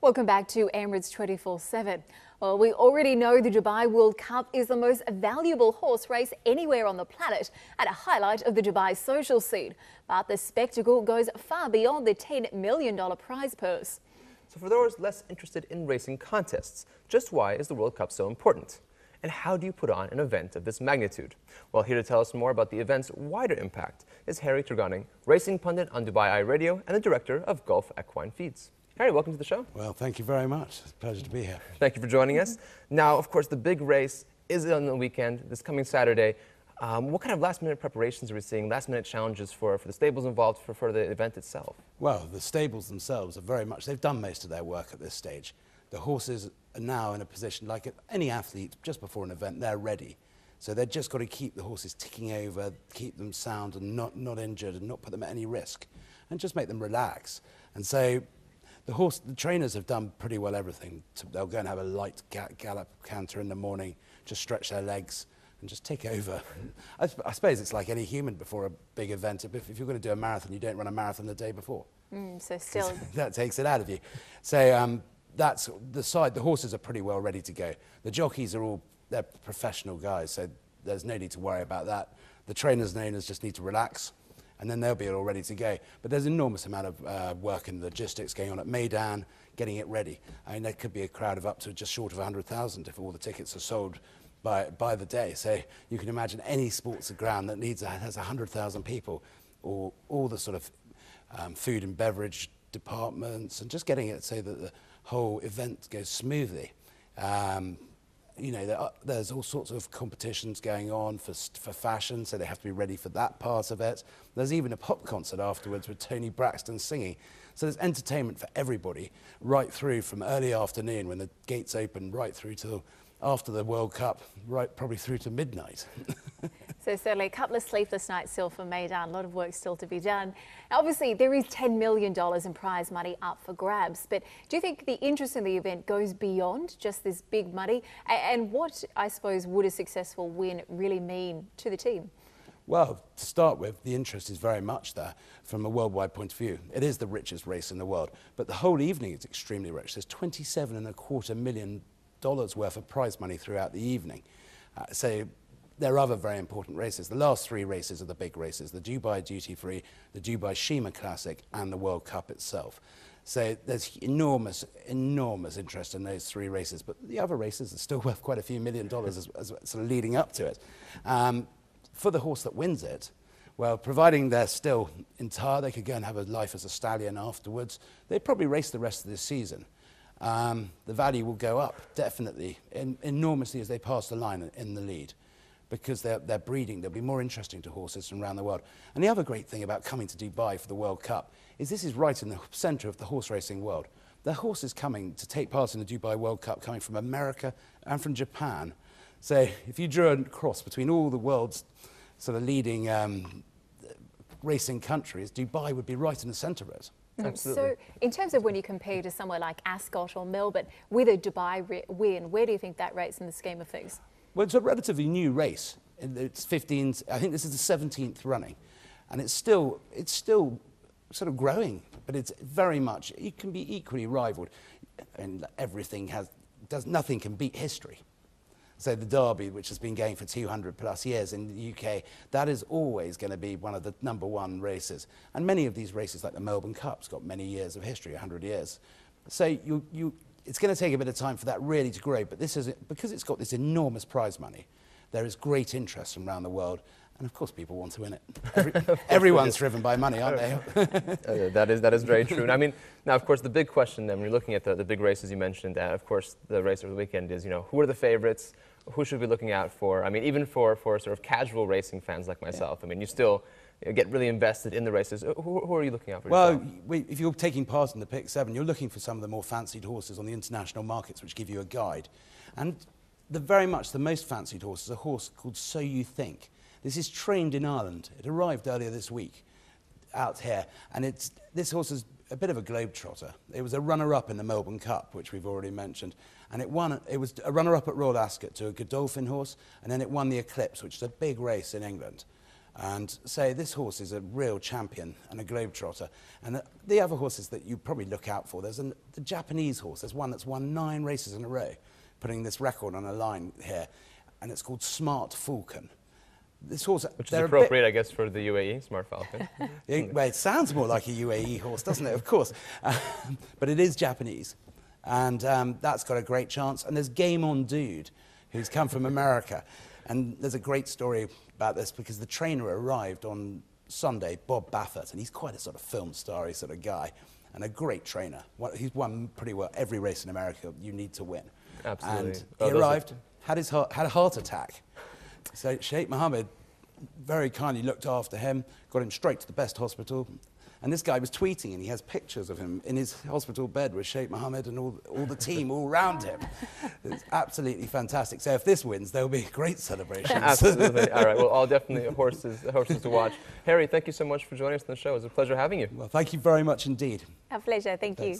Welcome back to Emirates 24/7. Well, we already know the Dubai World Cup is the most valuable horse race anywhere on the planet and a highlight of the Dubai social scene. But the spectacle goes far beyond the $10 million prize purse. So for those less interested in racing contests, just why is the World Cup so important? And how do you put on an event of this magnitude? Well, here to tell us more about the event's wider impact is Harry Tregoning, racing pundit on Dubai Eye Radio and the director of Gulf Equine Feeds. Harry, welcome to the show. Well, thank you very much. It's a pleasure to be here. Thank you for joining us. Now, of course, the big race is on the weekend, this coming Saturday. What kind of last-minute preparations are we seeing, last-minute challenges for the stables involved for the event itself? Well, the stables themselves are very much, they've done most of their work at this stage. The horses are now in a position, like any athlete, just before an event, they're ready. So they've just got to keep the horses ticking over, keep them sound and not injured and not put them at any risk, and just make them relax. And so the trainers have done pretty well everything. They'll go and have a light gallop canter in the morning, just stretch their legs and just tick over. I suppose it's like any human before a big event. If you're going to do a marathon, you don't run a marathon the day before. So still... that takes it out of you. So that's the side. The horses are pretty well ready to go. The jockeys are they're professional guys, so there's no need to worry about that. The trainers and owners just need to relax, and then they'll be all ready to go. But there's an enormous amount of work and logistics going on at Meydan, getting it ready. I mean, there could be a crowd of up to just short of 100,000 if all the tickets are sold by the day. So you can imagine any sports ground that has 100,000 people, or all the sort of food and beverage departments, and just getting it so that the whole event goes smoothly. You know, there's all sorts of competitions going on for fashion, so they have to be ready for that part of it. There's even a pop concert afterwards with Tony Braxton singing. So there's entertainment for everybody, right through from early afternoon when the gates open, right through to after the World Cup, right probably through to midnight. So certainly a couple of sleepless nights still for Meydan, a lot of work still to be done. Now, obviously, there is $10 million in prize money up for grabs, but do you think the interest in the event goes beyond just this big money? And what, I suppose, would a successful win really mean to the team? Well, to start with, the interest is very much there from a worldwide point of view. It is the richest race in the world, but the whole evening is extremely rich. There's $27.25 million worth of prize money throughout the evening. So there are other very important races. The last three races are the big races: the Dubai Duty Free, the Dubai Shima Classic, and the World Cup itself. So there's enormous interest in those three races, but the other races are still worth quite a few $1 million as sort of leading up to it. For the horse that wins it, well, providing they're still entire, they could go and have a life as a stallion afterwards. They'd probably race the rest of this season. The value will go up, definitely, enormously as they pass the line in the lead, because they're breeding. They'll be more interesting to horses from around the world. And the other great thing about coming to Dubai for the World Cup is this is right in the centre of the horse racing world. There are horses coming to take part in the Dubai World Cup coming from America and from Japan. So if you drew a cross between all the world's sort of leading racing countries, Dubai would be right in the centre of it. Absolutely. So in terms of when you compare to somewhere like Ascot or Melbourne with a Dubai win, where do you think that rates in the scheme of things? Well, it's a relatively new race. It's 15, I think this is the 17th running, and it's still sort of growing, but it's very much, it can be equally rivaled, and nothing can beat history. So the Derby, which has been going for 200 plus years in the UK, that is always going to be one of the #1 races. And many of these races, like the Melbourne Cup's got many years of history, 100 years. So it's going to take a bit of time for that really to grow, but this is, because it's got this enormous prize money, there is great interest from around the world, and of course people want to win it. Everyone's driven by money, aren't they? That is very true. And I mean, now, of course, the big question then, when you're looking at the big races you mentioned, of course, the race over the weekend is, you know, who are the favorites? Who should we be looking out for? I mean, even for sort of casual racing fans like myself, I mean, you still get really invested in the races. Who are you looking out for? Well, if you're taking part in the Pick 7, you're looking for some of the more fancied horses on the international markets, which give you a guide. And very much the most fancied horse is a horse called So You Think. This is trained in Ireland. It arrived earlier this week out here, and this horse is a bit of a globetrotter. It was a runner-up in the Melbourne Cup, which we've already mentioned, and it was a runner-up at Royal Ascot to a Godolphin horse, and then it won the Eclipse, which is a big race in England. and say this horse is a real champion and a globetrotter. And the other horses that you probably look out for, there's the Japanese horse. There's one that's won 9 races in a row, putting this record on a line here, and it's called Smart Falcon. This horse, which is appropriate, I guess, for the UAE, Smart Falcon. Well, it sounds more like a UAE horse, doesn't it? Of course. But it is Japanese, and that's got a great chance. And there's Game On Dude, who's come from America. And there's a great story about this because the trainer arrived on Sunday, Bob Baffert, and he's quite a sort of film star-y sort of guy, and a great trainer. He's won pretty well every race in America you need to win. Absolutely. And he arrived, had a heart attack. So Sheikh Mohammed very kindly looked after him, got him straight to the best hospital. And this guy was tweeting, and he has pictures of him in his hospital bed with Sheikh Mohammed and all the team all around him. It's absolutely fantastic. So if this wins, there'll be great celebrations. Absolutely. All right. Well, all definitely horses to watch. Harry, thank you so much for joining us on the show. It was a pleasure having you. Well, thank you very much indeed. A pleasure. Thank you.